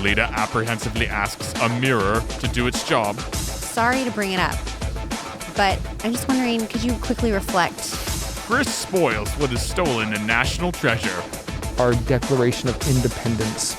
leader apprehensively asks a mirror to do its job. Sorry to bring it up, but I'm just wondering, could you quickly reflect? Chris spoils what is stolen in national treasure. Our Declaration of Independence.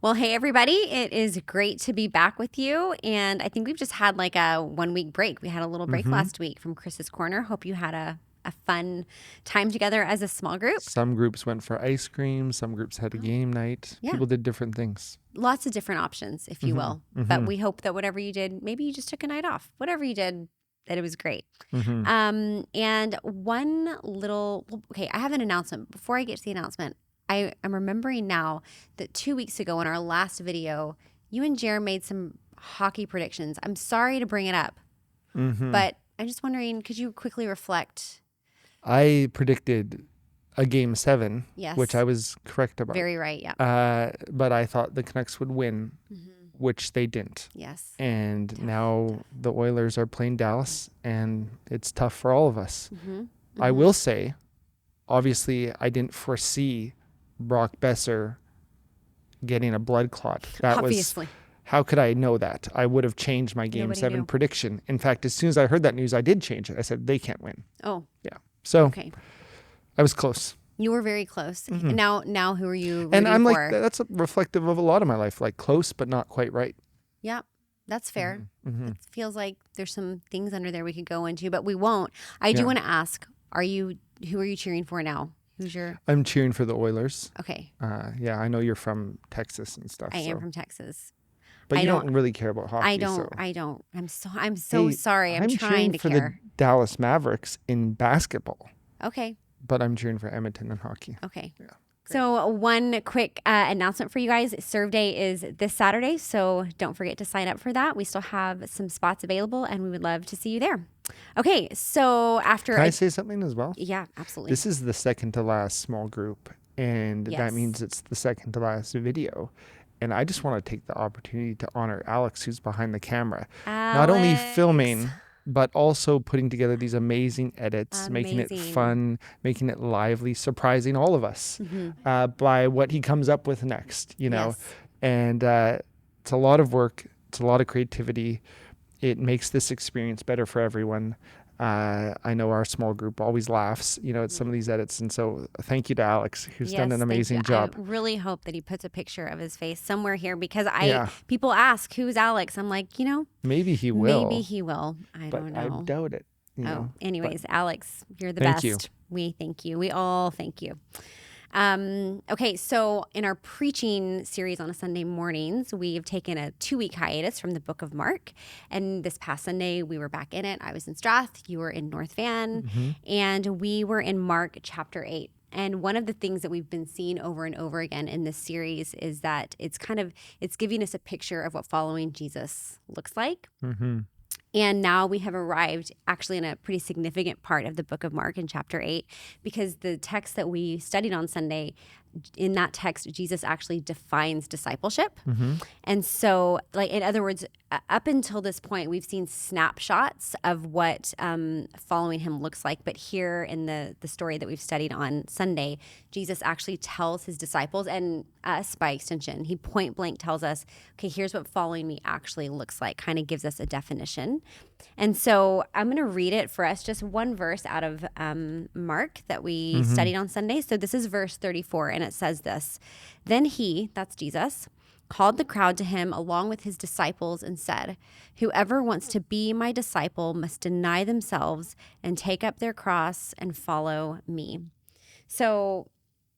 Well, hey, everybody. It is great to be back with you. And I think we've just had like a 1 week break. We had a little break last week from Chris's Corner. Hope you had a fun time together as a small group. Some groups went for ice cream. Some groups had a game night. Yeah. People did different things. Lots of different options, if you will. But we hope that whatever you did, maybe you just took a night off. Whatever you did, that it was great. And one little, okay, I have an announcement. Before I get to the announcement, I'm remembering now that 2 weeks ago in our last video, you and Jer made some hockey predictions. I'm sorry to bring it up, but I'm just wondering, could you quickly reflect? I predicted a game 7, Yes. which I was correct about. Very right, yeah. But I thought the Canucks would win, which they didn't. Yes. And now the Oilers are playing Dallas, and it's tough for all of us. I will say, obviously, I didn't foresee Brock Besser getting a blood clot. Obviously. How could I know that? I would have changed my game Nobody 7 knew. prediction. In fact, as soon as I heard that news, I did change it. I said, they can't win. Oh, Yeah. So okay. I was close. You were very close. And now who are you rooting And I'm for? like, that's reflective of a lot of my life, like close, but not quite right. Yeah, that's fair. It feels like there's some things under there we could go into, but we won't. I do Yeah. want to ask, who are you cheering for now? Who's your, I'm cheering for the Oilers. okay, Yeah, I know you're from Texas and stuff. I am so. from Texas. But I you don't- don't really care about hockey. I don't, so. I'm so Hey, sorry. I'm trying cheering to for care. the Dallas Mavericks in basketball, Okay. but I'm cheering for Edmonton in hockey. Okay. Yeah. So one quick announcement for you guys. Serve Day is this Saturday, so don't forget to sign up for that. We still have some spots available, and we would love to see you there. Okay, so after... Can I say something as well? Yeah, absolutely. This is the second to last small group, and Yes. that means it's the second to last video. And I just want to take the opportunity to honor Alex, who's behind the camera. Not only Alex. filming, but also putting together these amazing edits, making it Amazing. fun, making it lively, surprising all of us by what he comes up with next, you know. Yes. And it's a lot of work. It's a lot of creativity. It makes this experience better for everyone. I know our small group always laughs, you know, at some of these edits. And so thank you to Alex, who's done an Yes, thank amazing you. job. I really hope that he puts a picture of his face somewhere here because Yeah. people ask, who's Alex? I'm like, Maybe he will. maybe he will. I but don't know. I doubt it. You know. Anyways, Alex, you're the Thank best. you. We thank you. We all thank you. Okay, so in our preaching series on a Sunday mornings, we've taken a 2-week hiatus from the book of Mark. And this past Sunday, we were back in it. I was in Strath, you were in North Van, and we were in Mark chapter 8. And one of the things that we've been seeing over and over again in this series is that it's giving us a picture of what following Jesus looks like. And now we have arrived actually in a pretty significant part of the book of Mark in chapter 8, because the text that we studied on Sunday, in that text, Jesus actually defines discipleship. And so, like, in other words, up until this point, we've seen snapshots of what following him looks like. But here in the story that we've studied on Sunday, Jesus actually tells his disciples, and us by extension, he point blank tells us, okay, here's what following me actually looks like, kind of gives us a definition. And so I'm going to read it for us, just one verse out of Mark that we studied on Sunday. So this is verse 34, and it says this: Then he, that's Jesus, called the crowd to him along with his disciples and said, "Whoever wants to be my disciple must deny themselves and take up their cross and follow me." So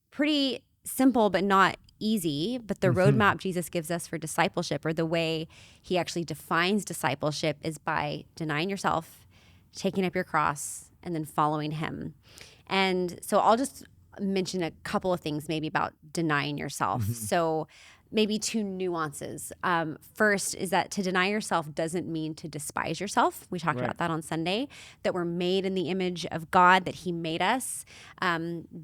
pretty simple, but not easy. But the roadmap Jesus gives us for discipleship, or the way he actually defines discipleship, is by denying yourself, taking up your cross, and then following him. And so I'll just mention a couple of things maybe about denying yourself. So maybe 2 nuances. First is that to deny yourself doesn't mean to despise yourself. We talked about that on Sunday, that we're made in the image of God, that he made us.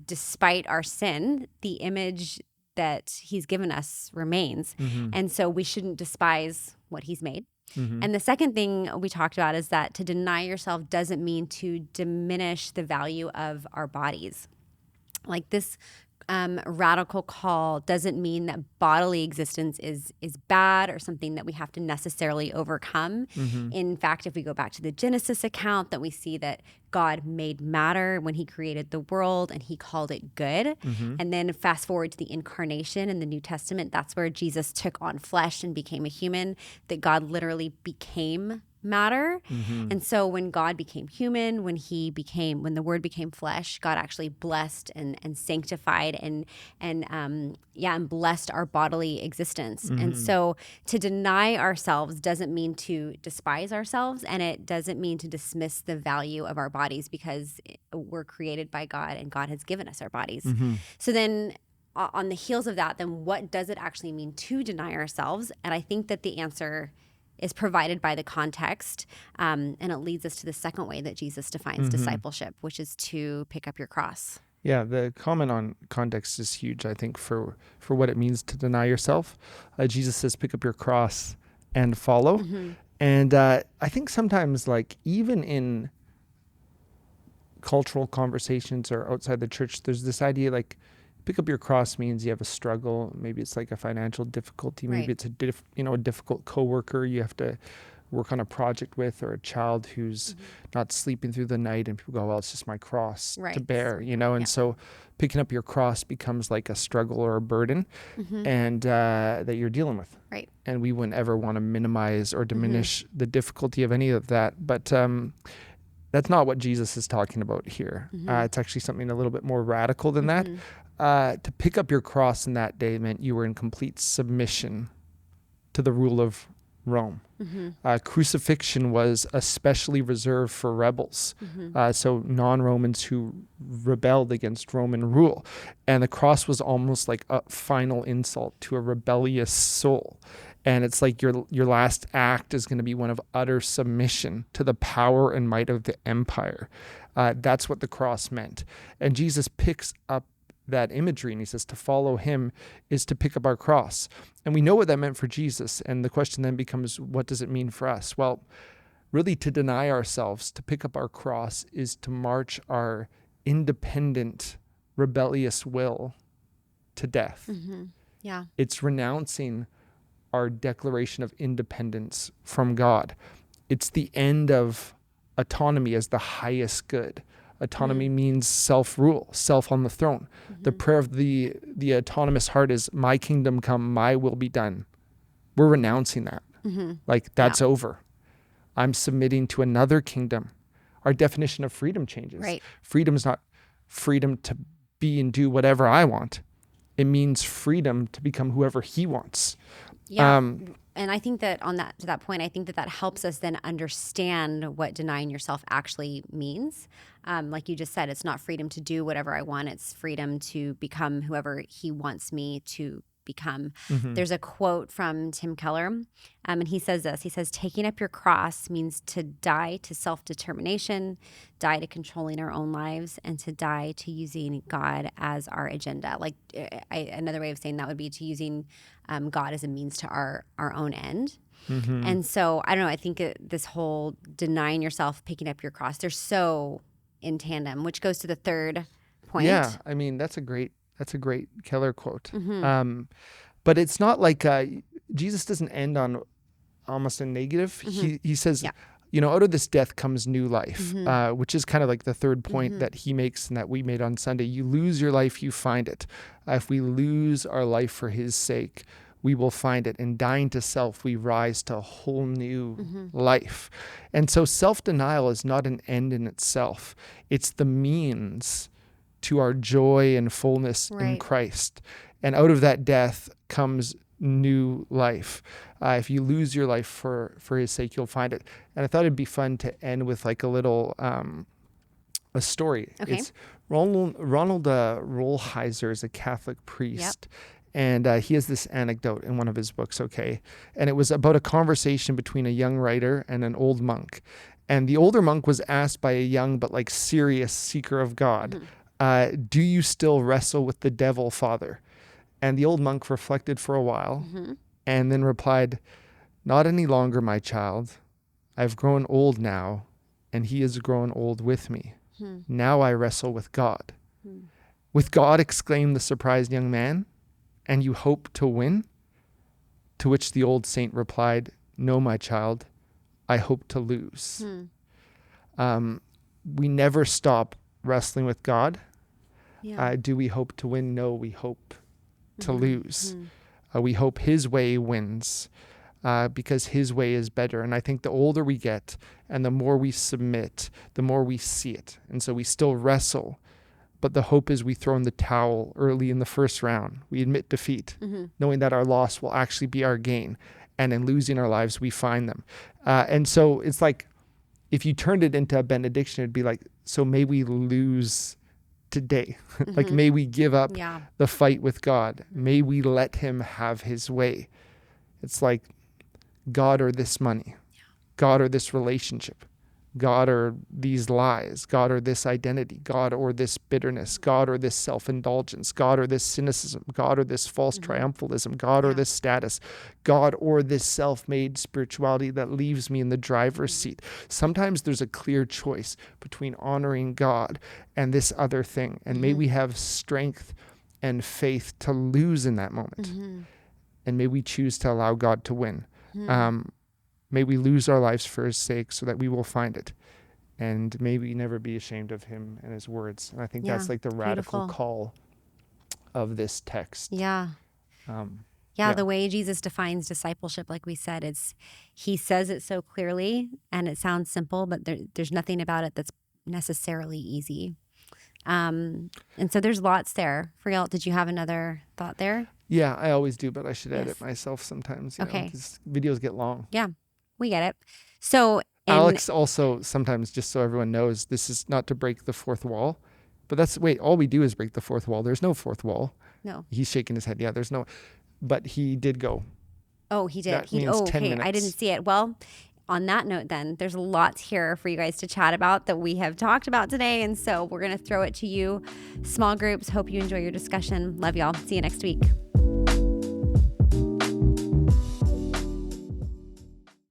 Despite our sin, the image that he's given us remains. And so we shouldn't despise what he's made. And the second thing we talked about is that to deny yourself doesn't mean to diminish the value of our bodies. Like this radical call doesn't mean that bodily existence is bad or something that we have to necessarily overcome. In fact, if we go back to the Genesis account, that we see that God made matter when he created the world and he called it good. And then fast forward to the incarnation in the New Testament, that's where Jesus took on flesh and became a human, that God literally became matter. And so when God became human, when the word became flesh, God actually blessed and sanctified and blessed our bodily existence. And so to deny ourselves doesn't mean to despise ourselves, and it doesn't mean to dismiss the value of our bodies, because we're created by God and God has given us our bodies. So then on the heels of that, then what does it actually mean to deny ourselves? And I think that the answer is provided by the context, and it leads us to the second way that Jesus defines discipleship, which is to pick up your cross. Yeah, the comment on context is huge, I think, for what it means to deny yourself. Jesus says, pick up your cross and follow. And I think sometimes, like, even in cultural conversations or outside the church, there's this idea, like, pick up your cross means you have a struggle. Maybe it's like a financial difficulty. Maybe it's a difficult coworker you have to work on a project with, or a child who's not sleeping through the night, and people go, well, it's just my cross to bear, And so picking up your cross becomes like a struggle or a burden, and that you're dealing with. Right. And we wouldn't ever want to minimize or diminish the difficulty of any of that. But that's not what Jesus is talking about here. It's actually something a little bit more radical than that. To pick up your cross in that day meant you were in complete submission to the rule of Rome. Crucifixion was especially reserved for rebels, so non-Romans who rebelled against Roman rule. And the cross was almost like a final insult to a rebellious soul. And it's like your last act is going to be one of utter submission to the power and might of the empire. That's what the cross meant. And Jesus picks up that imagery, and he says to follow him is to pick up our cross. And we know what that meant for Jesus. And the question then becomes, what does it mean for us? Well, really, to deny ourselves, to pick up our cross, is to march our independent, rebellious will to death. Yeah. It's renouncing our declaration of independence from God. It's the end of autonomy as the highest good. Autonomy means self-rule, self on the throne. The prayer of the autonomous heart is, my kingdom come, my will be done. We're renouncing that. Like, that's over. I'm submitting to another kingdom. Our definition of freedom changes. Right. Freedom is not freedom to be and do whatever I want. It means freedom to become whoever he wants. Yeah. And I think that to that point, I think that helps us then understand what denying yourself actually means. Like you just said, it's not freedom to do whatever I want. It's freedom to become whoever he wants me to become. There's a quote from Tim Keller, and he says this. He says, taking up your cross means to die to self-determination, die to controlling our own lives, and to die to using God as our agenda. Like another way of saying that would be to using God as a means to our own end. And so, I don't know, I think this whole denying yourself, picking up your cross, they're so in tandem, which goes to the third point. Yeah, I mean, that's a great Keller quote. But it's not like Jesus doesn't end on almost a negative. He says, out of this death comes new life, which is kind of like the third point that he makes and that we made on Sunday. You lose your life, you find it. If we lose our life for his sake, we will find it. In dying to self, we rise to a whole new life. And so self-denial is not an end in itself. It's the means to our joy and fullness in Christ. And out of that death comes new life. If you lose your life for his sake, you'll find it. And I thought it'd be fun to end with like a little a story. Okay. It's Ronald Rolheiser is a Catholic priest. And he has this anecdote in one of his books, okay? And it was about a conversation between a young writer and an old monk. And the older monk was asked by a young but like serious seeker of God, do you still wrestle with the devil, Father? And the old monk reflected for a while and then replied, Not any longer my child. I've grown old now, and he has grown old with me. Now I wrestle with God. With God, exclaimed the surprised young man, and you hope to win? To which the old saint replied, no, my child, I hope to lose. We never stop wrestling with God. Yeah. Do we hope to win? No, we hope to lose. We hope his way wins because his way is better. And I think the older we get and the more we submit, the more we see it. And so we still wrestle. But the hope is we throw in the towel early in the first round. We admit defeat, knowing that our loss will actually be our gain. And in losing our lives, we find them. And so it's like, if you turned it into a benediction, it'd be like, so may we lose today. Like, may we give up the fight with God. May we let him have his way. It's like God or this money, God or this relationship, God or these lies, God or this identity, God or this bitterness, God or this self-indulgence, God or this cynicism, God or this false triumphalism, God or this status, God or this self-made spirituality that leaves me in the driver's seat. Sometimes there's a clear choice between honoring God and this other thing. And may we have strength and faith to lose in that moment. And may we choose to allow God to win. May we lose our lives for his sake so that we will find it. And may we never be ashamed of him and his words. And I think that's like the radical call of this text. The way Jesus defines discipleship, like we said, he says it so clearly and it sounds simple, but there's nothing about it that's necessarily easy. And so there's lots there. Friel, did you have another thought there? Yeah, I always do, but I should edit myself sometimes. You know, 'cause videos get long. Yeah, we get it. So Alex also sometimes, just so everyone knows, this is not to break the fourth wall, but all we do is break the fourth wall. There's no fourth wall. No. He's shaking his head. Yeah, there's no, but he did go. Oh, he did. That means 10 minutes. I didn't see it. Well, on that note, then, there's lots here for you guys to chat about that we have talked about today. And so we're going to throw it to you. Small groups. Hope you enjoy your discussion. Love y'all. See you next week.